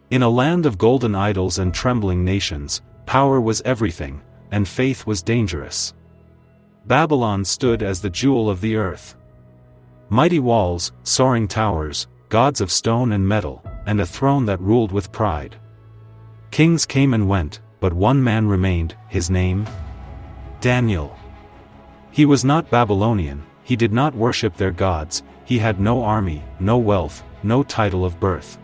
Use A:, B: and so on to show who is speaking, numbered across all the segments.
A: In a land of golden idols and trembling nations, power was everything, and faith was dangerous. Babylon stood as the jewel of the earth. Mighty walls, soaring towers, gods of stone and metal, and a throne that ruled with pride. Kings came and went, but one man remained, his name? Daniel. He was not Babylonian, he did not worship their gods, he had no army, no wealth, no title of birth.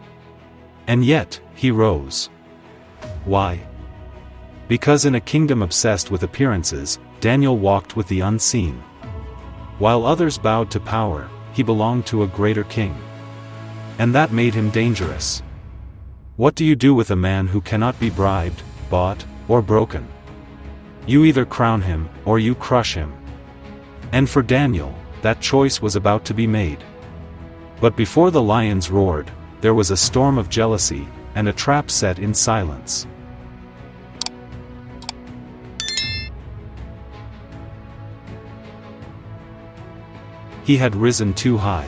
A: And yet, he rose. Why? Because in a kingdom obsessed with appearances, Daniel walked with the unseen. While others bowed to power, he belonged to a greater king. And that made him dangerous. What do you do with a man who cannot be bribed, bought, or broken? You either crown him, or you crush him. And for Daniel, that choice was about to be made. But before the lions roared, there was a storm of jealousy, and a trap set in silence. He had risen too high.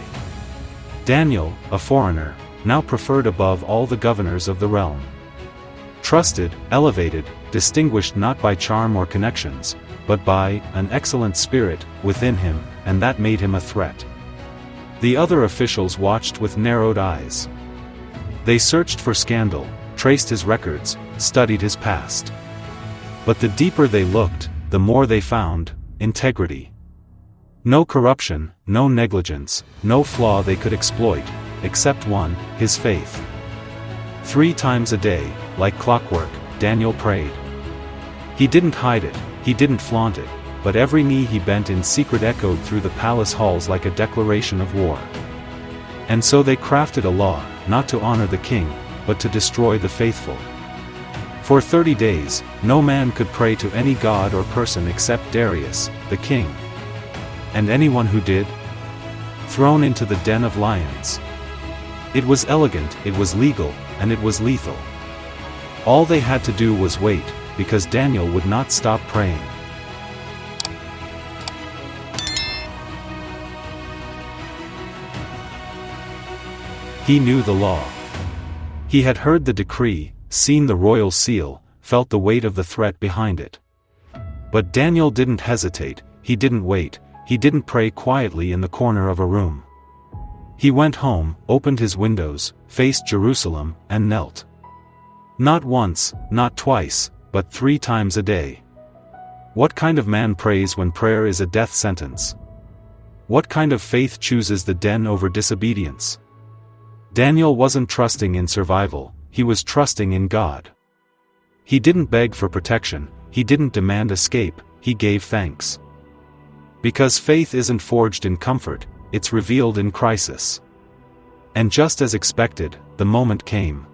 A: Daniel, a foreigner, now preferred above all the governors of the realm. Trusted, elevated, distinguished not by charm or connections, but by an excellent spirit within him, and that made him a threat. The other officials watched with narrowed eyes. They searched for scandal, traced his records, studied his past. But the deeper they looked, the more they found integrity. No corruption, no negligence, no flaw they could exploit, except one, his faith. 3 times a day, like clockwork, Daniel prayed. He didn't hide it, he didn't flaunt it, but every knee he bent in secret echoed through the palace halls like a declaration of war. And so they crafted a law, not to honor the king, but to destroy the faithful. For 30 days, no man could pray to any god or person except Darius, the king. And anyone who did? Thrown into the den of lions. It was elegant, it was legal, and it was lethal. All they had to do was wait, because Daniel would not stop praying. He knew the law. He had heard the decree, seen the royal seal, felt the weight of the threat behind it. But Daniel didn't hesitate, he didn't wait. He didn't pray quietly in the corner of a room. He went home, opened his windows, faced Jerusalem, and knelt. Not once, not twice, but 3 times a day. What kind of man prays when prayer is a death sentence? What kind of faith chooses the den over disobedience? Daniel wasn't trusting in survival, he was trusting in God. He didn't beg for protection, he didn't demand escape, he gave thanks. Because faith isn't forged in comfort, it's revealed in crisis. And just as expected, the moment came.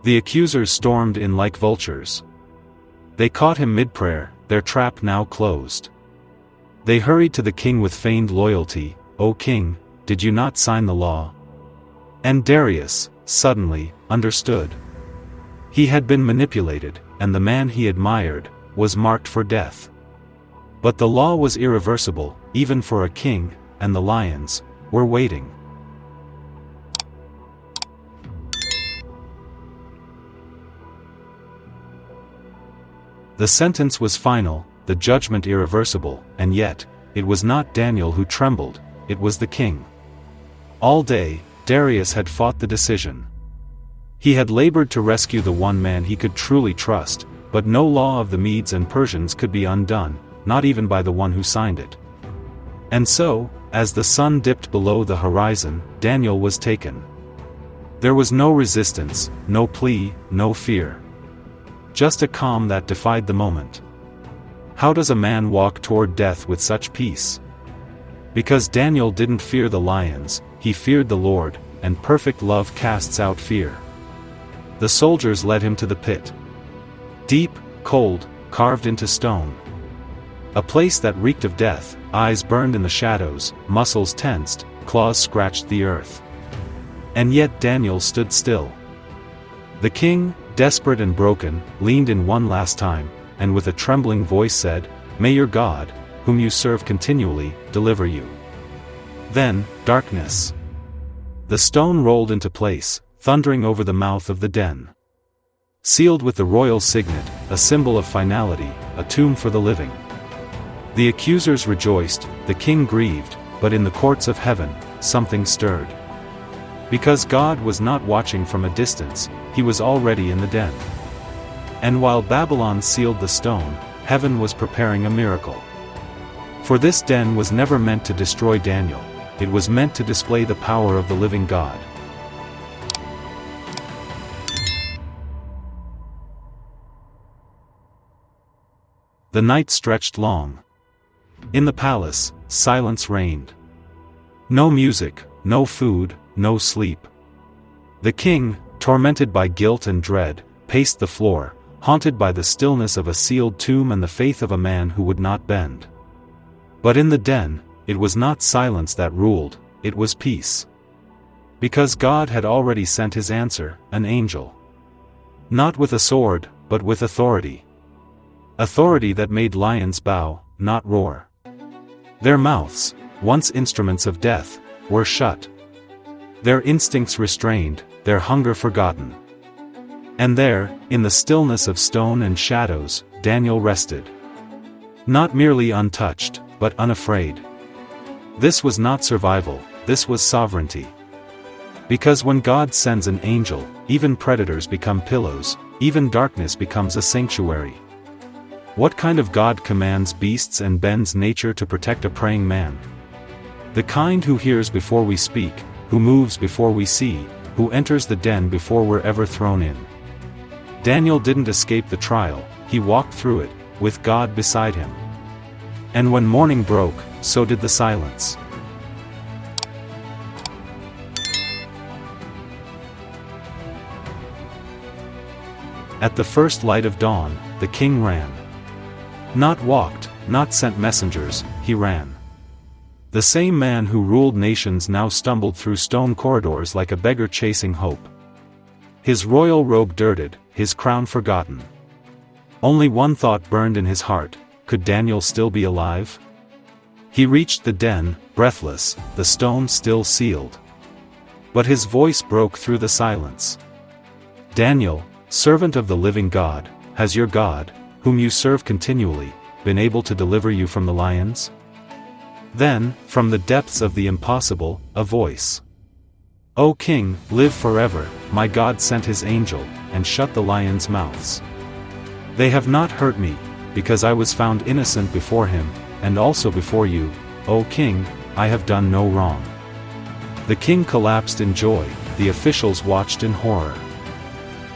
A: The accusers stormed in like vultures. They caught him mid-prayer, their trap now closed. They hurried to the king with feigned loyalty. "O king, did you not sign the law?" And Darius, suddenly, understood. He had been manipulated, and the man he admired was marked for death. But the law was irreversible, even for a king, and the lions were waiting. The sentence was final, the judgment irreversible, and yet, it was not Daniel who trembled, it was the king. All day, Darius had fought the decision. He had labored to rescue the one man he could truly trust, but no law of the Medes and Persians could be undone, not even by the one who signed it. And so, as the sun dipped below the horizon, Daniel was taken. There was no resistance, no plea, no fear. Just a calm that defied the moment. How does a man walk toward death with such peace? Because Daniel didn't fear the lions, he feared the Lord, and perfect love casts out fear. The soldiers led him to the pit. Deep, cold, carved into stone. A place that reeked of death, eyes burned in the shadows, muscles tensed, claws scratched the earth. And yet Daniel stood still. The king, desperate and broken, leaned in one last time, and with a trembling voice said, "May your God, whom you serve continually, deliver you." Then, darkness. The stone rolled into place, thundering over the mouth of the den. Sealed with the royal signet, a symbol of finality, a tomb for the living. The accusers rejoiced, the king grieved, but in the courts of heaven, something stirred. Because God was not watching from a distance, he was already in the den. And while Babylon sealed the stone, heaven was preparing a miracle. For this den was never meant to destroy Daniel, it was meant to display the power of the living God. The night stretched long. In the palace, silence reigned. No music, no food, no sleep. The king, tormented by guilt and dread, paced the floor, haunted by the stillness of a sealed tomb and the faith of a man who would not bend. But in the den, it was not silence that ruled, it was peace. Because God had already sent his answer, an angel. Not with a sword, but with authority. Authority that made lions bow, not roar. Their mouths, once instruments of death, were shut. Their instincts restrained, their hunger forgotten. And there, in the stillness of stone and shadows, Daniel rested. Not merely untouched, but unafraid. This was not survival, this was sovereignty. Because when God sends an angel, even predators become pillows, even darkness becomes a sanctuary. What kind of God commands beasts and bends nature to protect a praying man? The kind who hears before we speak, who moves before we see, who enters the den before we're ever thrown in. Daniel didn't escape the trial, he walked through it, with God beside him. And when morning broke, so did the silence. At the first light of dawn, the king ran. Not walked, not sent messengers, he ran. The same man who ruled nations now stumbled through stone corridors like a beggar chasing hope. His royal robe dirted, his crown forgotten. Only one thought burned in his heart, could Daniel still be alive? He reached the den, breathless, the stone still sealed. But his voice broke through the silence. Daniel, servant of the living God, has your God, whom you serve continually, been able to deliver you from the lions? Then, from the depths of the impossible, a voice. O King, live forever, my God sent his angel, and shut the lions' mouths. They have not hurt me, because I was found innocent before him, and also before you, O King, I have done no wrong. The king collapsed in joy, the officials watched in horror.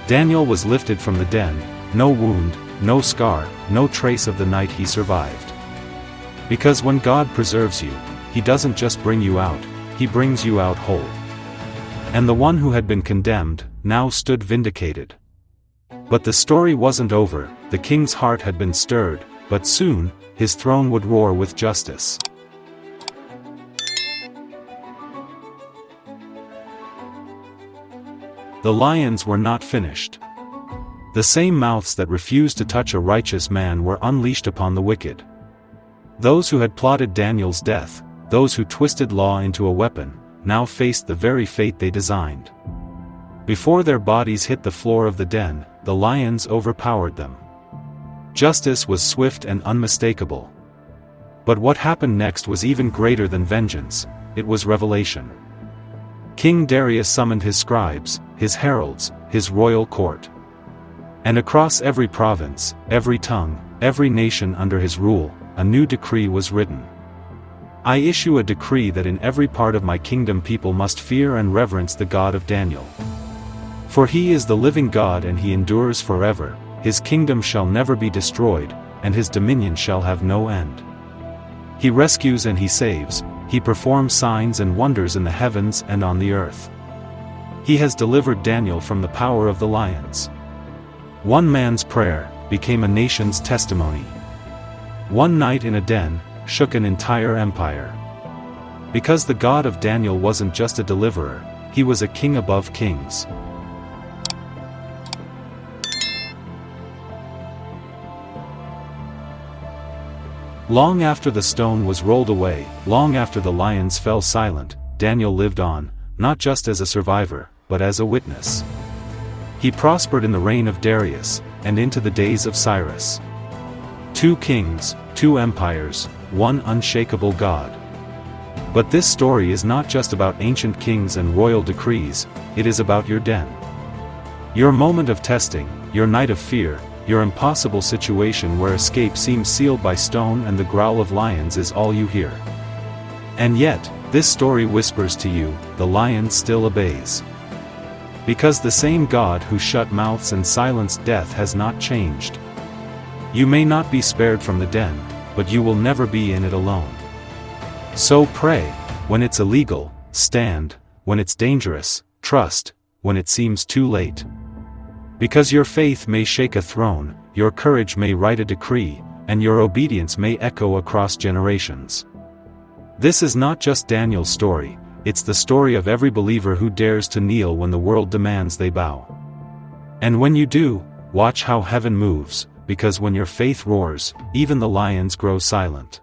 A: Daniel was lifted from the den, no wound, no scar, no trace of the night he survived. Because when God preserves you, he doesn't just bring you out, he brings you out whole. And the one who had been condemned, now stood vindicated. But the story wasn't over, the king's heart had been stirred, but soon, his throne would roar with justice. The lions were not finished. The same mouths that refused to touch a righteous man were unleashed upon the wicked. Those who had plotted Daniel's death, those who twisted law into a weapon, now faced the very fate they designed. Before their bodies hit the floor of the den, the lions overpowered them. Justice was swift and unmistakable. But what happened next was even greater than vengeance, it was revelation. King Darius summoned his scribes, his heralds, his royal court. And across every province, every tongue, every nation under his rule, a new decree was written. I issue a decree that in every part of my kingdom people must fear and reverence the God of Daniel. For he is the living God and he endures forever, his kingdom shall never be destroyed, and his dominion shall have no end. He rescues and he saves, he performs signs and wonders in the heavens and on the earth. He has delivered Daniel from the power of the lions. One man's prayer became a nation's testimony. One night in a den shook an entire empire. Because the God of Daniel wasn't just a deliverer, he was a king above kings. Long after the stone was rolled away, long after the lions fell silent, Daniel lived on, not just as a survivor, but as a witness. He prospered in the reign of Darius, and into the days of Cyrus. 2 kings, 2 empires, 1 unshakable God. But this story is not just about ancient kings and royal decrees, it is about your den. Your moment of testing, your night of fear, your impossible situation where escape seems sealed by stone and the growl of lions is all you hear. And yet, this story whispers to you, the lion still obeys. Because the same God who shut mouths and silenced death has not changed. You may not be spared from the den, but you will never be in it alone. So pray, when it's illegal, stand, when it's dangerous, trust, when it seems too late. Because your faith may shake a throne, your courage may write a decree, and your obedience may echo across generations. This is not just Daniel's story, it's the story of every believer who dares to kneel when the world demands they bow. And when you do, watch how heaven moves, because when your faith roars, even the lions grow silent.